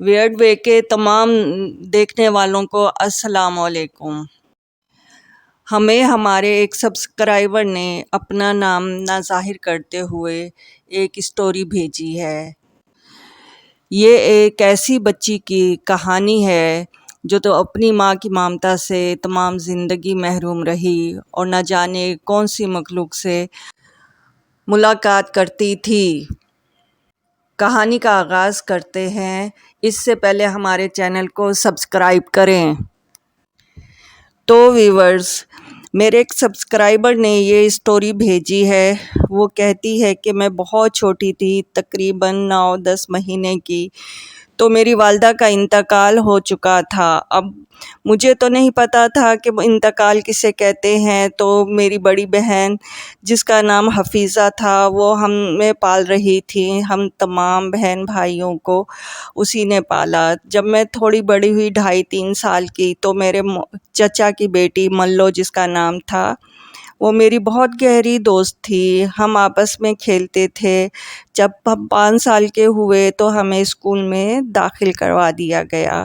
Weird وے کے تمام دیکھنے والوں کو السلام علیکم۔ ہمیں ہمارے ایک سبسکرائبر نے اپنا نام نہ ظاہر کرتے ہوئے ایک اسٹوری بھیجی ہے۔ یہ ایک ایسی بچی کی کہانی ہے جو تو اپنی ماں کی ممتا سے تمام زندگی محروم رہی اور نہ جانے کون سی مخلوق سے ملاقات کرتی تھی۔ کہانی کا آغاز کرتے ہیں، اس سے پہلے ہمارے چینل کو سبسکرائب کریں۔ تو ویورز، میرے ایک سبسکرائبر نے یہ اسٹوری بھیجی ہے۔ وہ کہتی ہے کہ میں بہت چھوٹی تھی، تقریباً 9-10 مہینے کی، تو میری والدہ کا انتقال ہو چکا تھا۔ اب مجھے تو نہیں پتہ تھا کہ انتقال کسے کہتے ہیں، تو میری بڑی بہن جس کا نام حفیظہ تھا وہ ہمیں پال رہی تھی، ہم تمام بہن بھائیوں کو اسی نے پالا۔ جب میں تھوڑی بڑی ہوئی 2.5-3 سال کی، تو میرے چچا کی بیٹی ملو جس کا نام تھا، وہ میری بہت گہری دوست تھی۔ ہم آپس میں کھیلتے تھے۔ جب ہم 5 سال کے ہوئے تو ہمیں اسکول میں داخل کروا دیا گیا،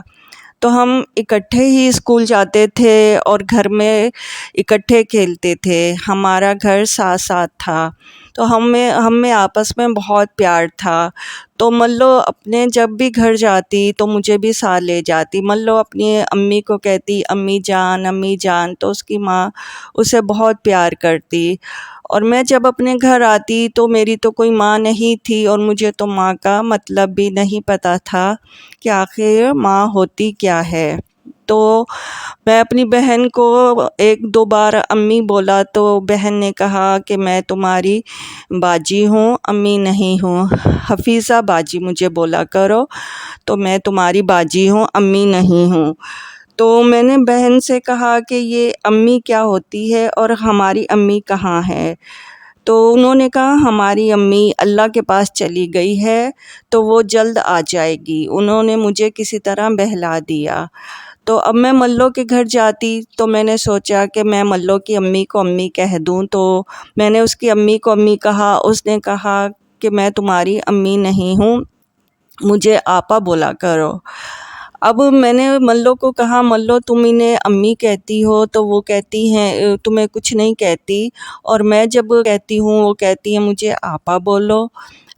تو ہم اکٹھے ہی اسکول جاتے تھے اور گھر میں اکٹھے کھیلتے تھے۔ ہمارا گھر ساتھ ساتھ تھا، تو ہم میں آپس میں بہت پیار تھا۔ تو ملو اپنے جب بھی گھر جاتی تو مجھے بھی ساتھ لے جاتی۔ ملو اپنی امی کو کہتی امی جان امی جان، تو اس کی ماں اسے بہت پیار کرتی۔ اور میں جب اپنے گھر آتی تو میری تو کوئی ماں نہیں تھی، اور مجھے تو ماں کا مطلب بھی نہیں پتہ تھا کہ آخر ماں ہوتی کیا ہے۔ تو میں اپنی بہن کو 1-2 بار امی بولا تو بہن نے کہا کہ میں تمہاری باجی ہوں، امی نہیں ہوں، حفیظہ باجی مجھے بولا کرو، تو میں تمہاری باجی ہوں، امی نہیں ہوں۔ تو میں نے بہن سے کہا کہ یہ امی کیا ہوتی ہے اور ہماری امی کہاں ہے؟ تو انہوں نے کہا ہماری امی اللہ کے پاس چلی گئی ہے، تو وہ جلد آ جائے گی۔ انہوں نے مجھے کسی طرح بہلا دیا۔ تو اب میں ملو کے گھر جاتی تو میں نے سوچا کہ میں ملو کی امی کو امی کہہ دوں، تو میں نے اس کی امی کو امی کہا۔ اس نے کہا کہ میں تمہاری امی نہیں ہوں، مجھے آپا بولا کرو۔ اب میں نے ملو کو کہا ملو تم انہیں امی کہتی ہو تو وہ کہتی ہیں تمہیں کچھ نہیں کہتی، اور میں جب کہتی ہوں وہ کہتی ہیں مجھے آپا بولو،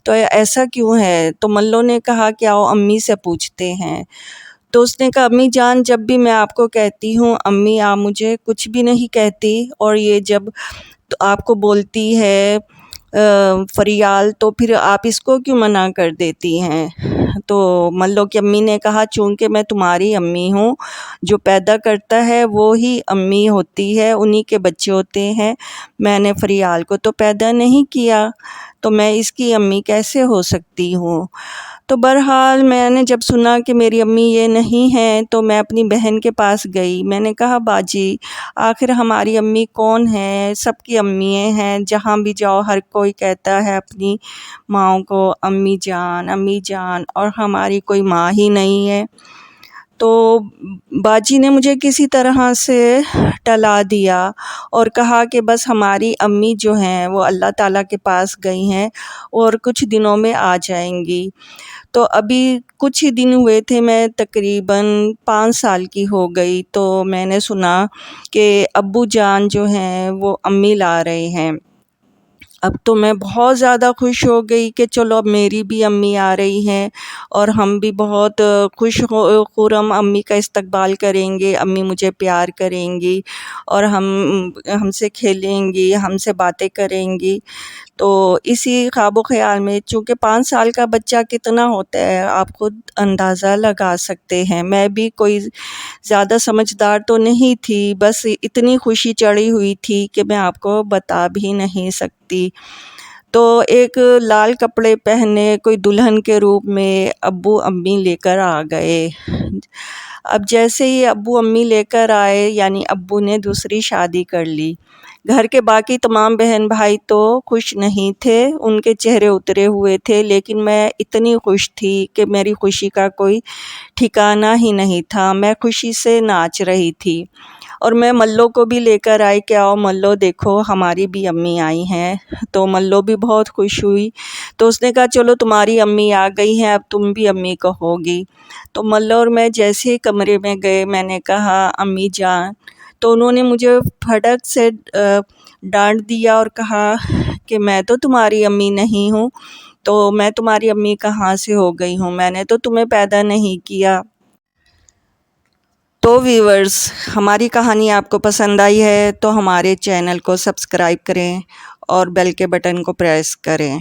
تو ایسا کیوں ہے؟ تو ملو نے کہا کہ آؤ امی سے پوچھتے ہیں۔ تو اس نے کہا امی جان جب بھی میں آپ کو کہتی ہوں امی، آپ مجھے کچھ بھی نہیں کہتی، اور یہ جب آپ کو بولتی ہے فریال، تو پھر آپ اس کو کیوں منع کر دیتی ہیں؟ تو ملو کی امی نے کہا چونکہ میں تمہاری امی ہوں، جو پیدا کرتا ہے وہی امی ہوتی ہے، انہی کے بچے ہوتے ہیں، میں نے فریال کو تو پیدا نہیں کیا، تو میں اس کی امی کیسے ہو سکتی ہوں؟ تو بہرحال میں نے جب سنا کہ میری امی یہ نہیں ہیں تو میں اپنی بہن کے پاس گئی۔ میں نے کہا باجی آخر ہماری امی کون ہیں؟ سب کی امییں ہیں، جہاں بھی جاؤ ہر کوئی کہتا ہے اپنی ماں کو امی جان، اور ہماری کوئی ماں ہی نہیں ہے۔ تو باجی نے مجھے کسی طرح سے ٹلا دیا اور کہا کہ بس ہماری امی جو ہیں وہ اللہ تعالیٰ کے پاس گئی ہیں اور کچھ دنوں میں آ جائیں گی۔ تو ابھی کچھ ہی دن ہوئے تھے، میں تقریباً 5 سال کی ہو گئی، تو میں نے سنا کہ ابو جان جو ہیں وہ امی لا رہے ہیں۔ اب تو میں بہت زیادہ خوش ہو گئی کہ چلو اب میری بھی امی آ رہی ہیں، اور ہم بھی بہت خوش خرم امی کا استقبال کریں گے، امی مجھے پیار کریں گی اور ہم سے کھیلیں گی، ہم سے باتیں کریں گی۔ تو اسی خواب و خیال میں، چونکہ 5 سال کا بچہ کتنا ہوتا ہے آپ خود اندازہ لگا سکتے ہیں، میں بھی کوئی زیادہ سمجھدار تو نہیں تھی، بس اتنی خوشی چڑھی ہوئی تھی کہ میں آپ کو بتا بھی نہیں سکتی۔ تو ایک لال کپڑے پہنے کوئی دلہن کے روپ میں ابو امی لے کر آ گئے۔ اب جیسے ہی ابو امی لے کر آئے، یعنی ابو نے دوسری شادی کر لی۔ گھر کے باقی تمام بہن بھائی تو خوش نہیں تھے، ان کے چہرے اترے ہوئے تھے، لیکن میں اتنی خوش تھی کہ میری خوشی کا کوئی ٹھکانہ ہی نہیں تھا، میں خوشی سے ناچ رہی تھی۔ اور میں ملو کو بھی لے کر آئی کہ آؤ ملو دیکھو ہماری بھی امی آئی ہیں، تو ملو بھی بہت خوش ہوئی۔ تو اس نے کہا چلو تمہاری امی آ گئی ہیں اب تم بھی امی کہو گی۔ تو ملو اور میں جیسے ہی کمرے میں گئے میں نے کہا امی جان، تو انہوں نے مجھے پھٹک سے ڈانٹ دیا اور کہا کہ میں تو تمہاری امی نہیں ہوں، تو میں تمہاری امی کہاں سے ہو گئی ہوں، میں نے تو تمہیں پیدا نہیں کیا۔ تو ویورز، ہماری کہانی آپ کو پسند آئی ہے تو ہمارے چینل کو سبسکرائب کریں اور بیل کے بٹن کو پریس کریں۔